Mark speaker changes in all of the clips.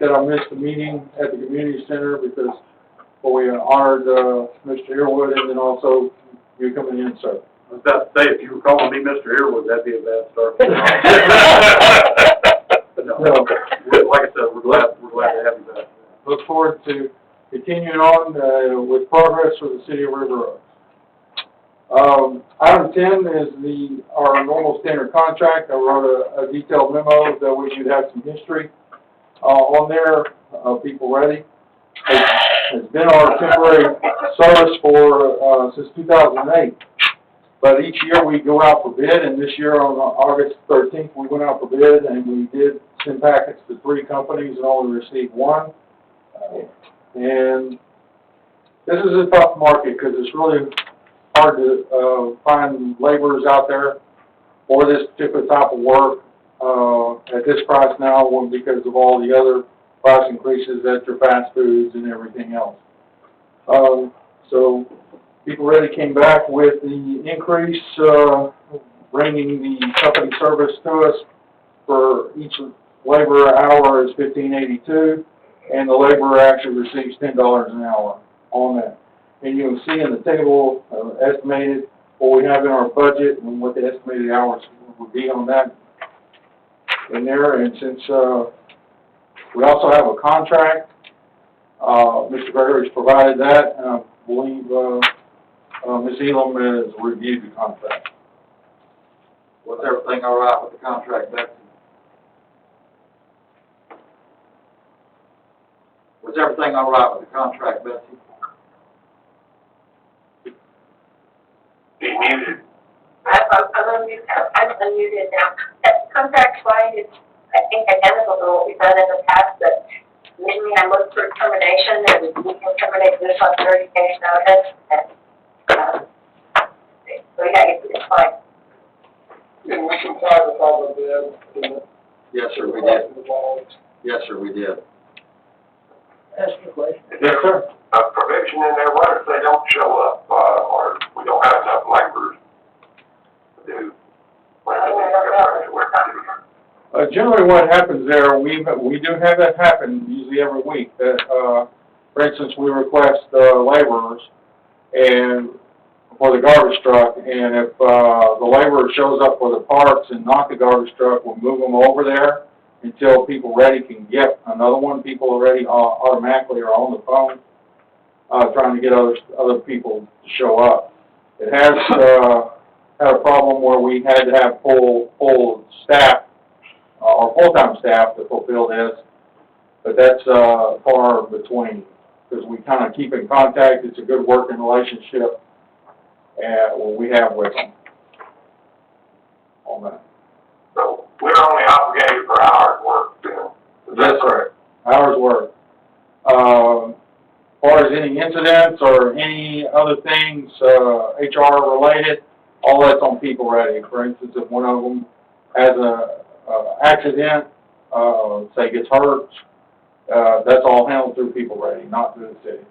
Speaker 1: that I missed the meeting at the community center because we honored Mr. Earwood and then also you coming in, sir.
Speaker 2: I was about to say, if you were calling me Mr. Earwood, that'd be a bad start. No, like I said, we're glad to have you back.
Speaker 1: Look forward to continuing on with progress for the city of River Oaks. Item 10 is our normal standard contract. I wrote a detailed memo that we should have some history on there. People ready? It's been our temporary service for since 2008. But each year we go out for bid, and this year on August 13th we went out for bid, and we did send packets to 3 companies and only received 1. And this is a tough market because it's really hard to find laborers out there for this particular type of work at this price now, because of all the other price increases at your fast foods and everything else. So People Ready came back with the increase, bringing the company service to us for each laborer hour is $15.82, and the laborer actually receives $10 an hour on that. And you can see in the table estimated what we have in our budget and what the estimated hours would be on that in there. And since we also have a contract, Mr. Gregory's provided that, and I believe Ms. Elam has reviewed the contract.
Speaker 2: Was everything all right with the contract, Betsy? Was everything all right with the contract, Betsy?
Speaker 3: I'm unmuted now. That contract-wise, it's, I think, identical to what we've done in the past, but maybe I look for termination, and we can terminate this on 30 days notice, and, so yeah, it's fine.
Speaker 4: And we complied with all of the,
Speaker 2: Yes, sir, we did. Yes, sir, we did.
Speaker 4: ask you a question.
Speaker 1: Yes, sir.
Speaker 5: Provision in there, what if they don't show up, or we don't have enough laborers to do what they need?
Speaker 1: Generally what happens there, we do have that happen usually every week. That, for instance, we request laborers and for the garbage truck, and if the laborer shows up for the parts and not the garbage truck, we'll move them over there until People Ready can get another one. People Ready automatically are on the phone trying to get other people to show up. It has had a problem where we had to have full staff or full-time staff to fulfill this, but that's far between because we kind of keep in contact. It's a good working relationship we have with them on that.
Speaker 5: So we're only obligated for hours work then?
Speaker 1: Yes, sir. Hours work. As far as any incidents or any other things HR related, all that's on People Ready. For instance, if one of them has a accident, say gets hurt, that's all handled through People Ready, not through the city.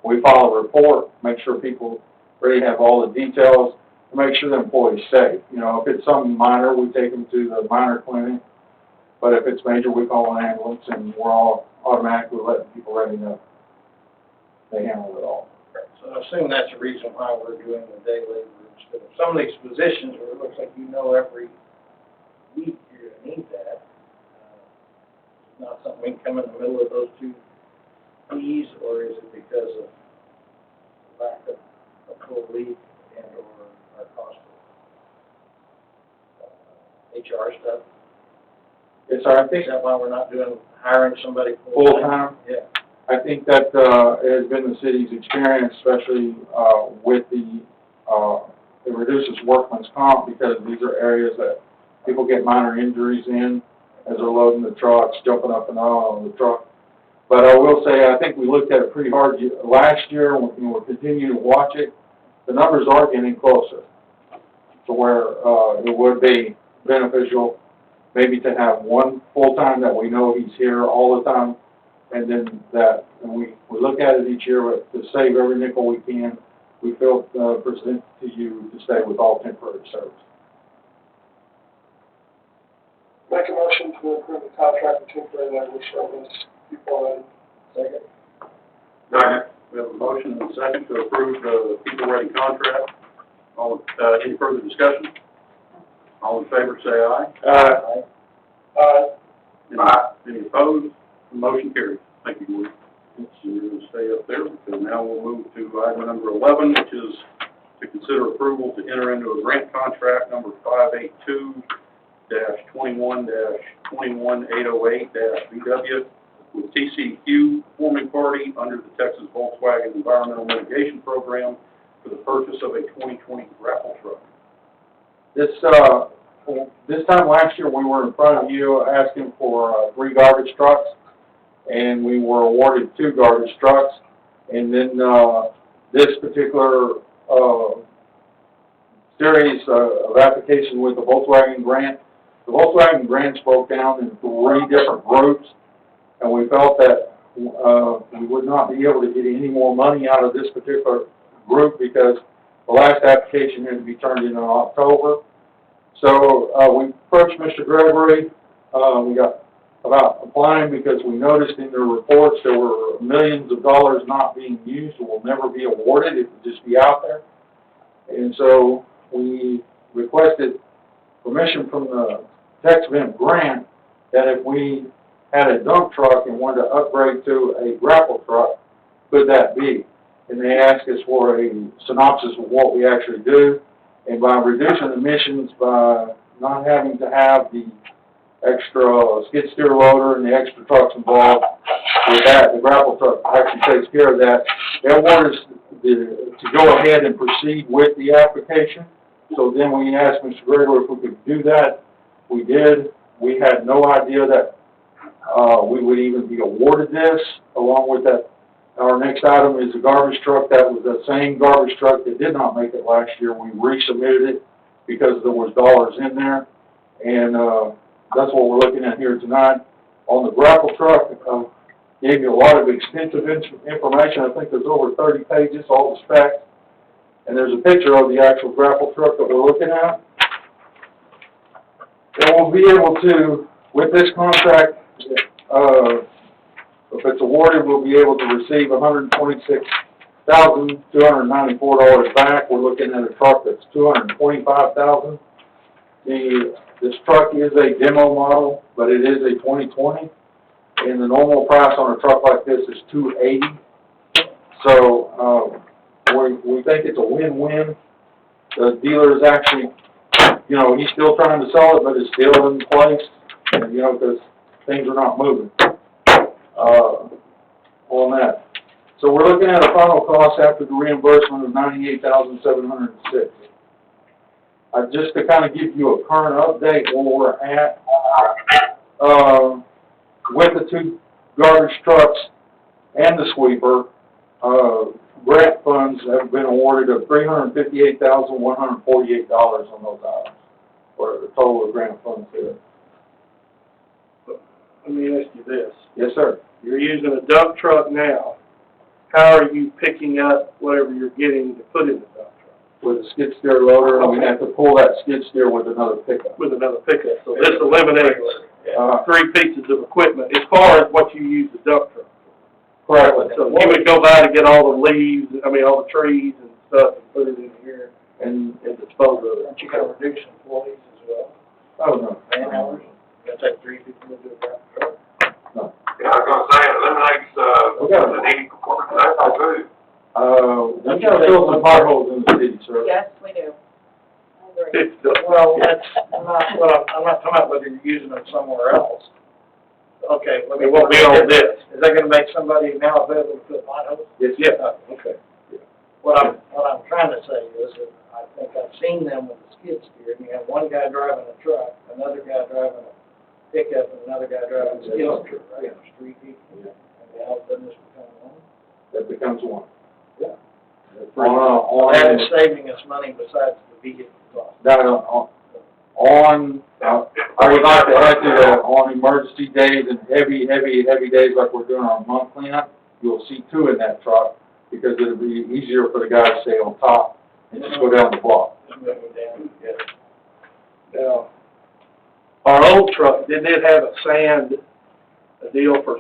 Speaker 1: We file a report, make sure People Ready have all the details, to make sure the employee's safe. You know, if it's something minor, we take them to the minor clinic. But if it's major, we call an ambulance, and we're all automatically letting People Ready know. They handle it all.
Speaker 4: So I assume that's the reason why we're doing the day labor instead of some of these positions where it looks like every week you're going to need that. It's not something we can come in the middle of those 2 P's, or is it because of lack of full leave and or our cost of HR stuff?
Speaker 1: Yes, sir. I think
Speaker 4: Is that why we're not hiring somebody
Speaker 1: full-time.
Speaker 4: Yeah.
Speaker 1: I think that has been the city's experience, especially with it reduces workman's comp, because these are areas that people get minor injuries in as they're loading the trucks, jumping up and down on the truck. But I will say, I think we looked at it pretty hard last year, and we'll continue to watch it. The numbers are getting closer to where it would be beneficial maybe to have one full-time that we know he's here all the time, and then and we look at it each year to save every nickel we can. We feel present to you to stay with all temporary service.
Speaker 6: Make a motion to approve the contract with temporary labor service before
Speaker 4: Second.
Speaker 5: Second.
Speaker 7: We have a motion and a second to approve the people ready contract. All, any further discussion? All in favor, say aye.
Speaker 4: Aye.
Speaker 7: Any opposed? The motion carries. Thank you, Gordon. So we're going to stay up there, because now we'll move to item number 11, which is to consider approval to enter into a grant contract number 582-21-21808-VW with TCQ Forming Party under the Texas Volkswagen Environmental Mitigation Program for the purchase of a 2020 grapple truck.
Speaker 1: This time last year, we were in front of you asking for 3 garbage trucks, and we were awarded 2 garbage trucks. And then this particular series of application with the Volkswagen grant, the Volkswagen grants broke down in 3 different groups, and we felt that we would not be able to get any more money out of this particular group because the last application had to be turned in October. So we approached Mr. Gregory. We got about applying because we noticed in their reports there were millions of dollars not being used or will never be awarded. It would just be out there. And so we requested permission from the TexVent grant that if we had a dump truck and wanted to upgrade to a grapple truck, could that be? And they asked us for a synopsis of what we actually do. And by reducing emissions, by not having to have the extra skid steer loader and the extra trucks involved with that, the grapple truck actually takes care of that. They awarded us to go ahead and proceed with the application. So then we asked Mr. Gregory if we could do that. We did. We had no idea that we would even be awarded this. Along with that, our next item is a garbage truck. That was the same garbage truck that did not make it last year. We resubmitted it because there was dollars in there. And that's what we're looking at here tonight. On the grapple truck, gave you a lot of extensive information. I think there's over 30 pages, all the specs. And there's a picture of the actual grapple truck that we're looking at. And we'll be able to, with this contract, if it's awarded, we'll be able to receive $126,294 back. We're looking at a truck that's $225,000. This truck is a demo model, but it is a 2020, and the normal price on a truck like this is $280. So we think it's a win-win. The dealer is actually, he's still trying to sell it, but it's still in place, and, because things are not moving on that. So we're looking at a final cost after the reimbursement of $98,706. Just to kind of give you a current update where we're at, with the 2 garbage trucks and the sweeper, grant funds have been awarded of $358,148 on those items, for the total of grant funds there.
Speaker 6: Let me ask you this.
Speaker 1: Yes, sir.
Speaker 6: You're using a dump truck now. How are you picking up whatever you're getting to put in the dump truck?
Speaker 1: With a skid steer loader, and we have to pull that skid steer with another pickup.
Speaker 6: With another pickup. So this eliminates 3 pieces of equipment as far as what you use the dump truck for.
Speaker 1: Correct.
Speaker 6: So you would go by to get all the leaves, all the trees and stuff and put it in here
Speaker 1: And,
Speaker 6: dispose of it.
Speaker 4: Aren't you gonna reduce employees as well?
Speaker 1: oh, no.
Speaker 4: Man hours? You gotta take 3 people to do a grapple truck?
Speaker 5: Yeah, I was gonna say, it eliminates, the need for corporate staff too.
Speaker 1: We gotta fill some potholes in the city, sir.
Speaker 8: Yes, we do. I agree.
Speaker 4: Well, I'm not talking about whether you're using it somewhere else. Okay, let me.
Speaker 6: It won't be on this.
Speaker 4: Is that gonna make somebody now available to put potholes?
Speaker 1: Yes,
Speaker 6: Yeah.
Speaker 4: Okay. What I'm trying to say is that I think I've seen them with the skid steer, and you have one guy driving a truck, another guy driving a pickup, and another guy driving a skid steer, right? There's 3 people.
Speaker 1: Yeah.
Speaker 4: And they all business become one.
Speaker 1: that becomes one.
Speaker 4: Yeah.
Speaker 1: On,
Speaker 4: That is saving us money besides the vehicle cost.
Speaker 1: I would like to add to that, on emergency days and heavy days like we're doing our month cleanup, you'll see 2 in that truck, because it'll be easier for the guy to stay on top and just go down the block.
Speaker 4: Just moving down, yeah.
Speaker 6: Now, our old truck, did it have a sand, a deal for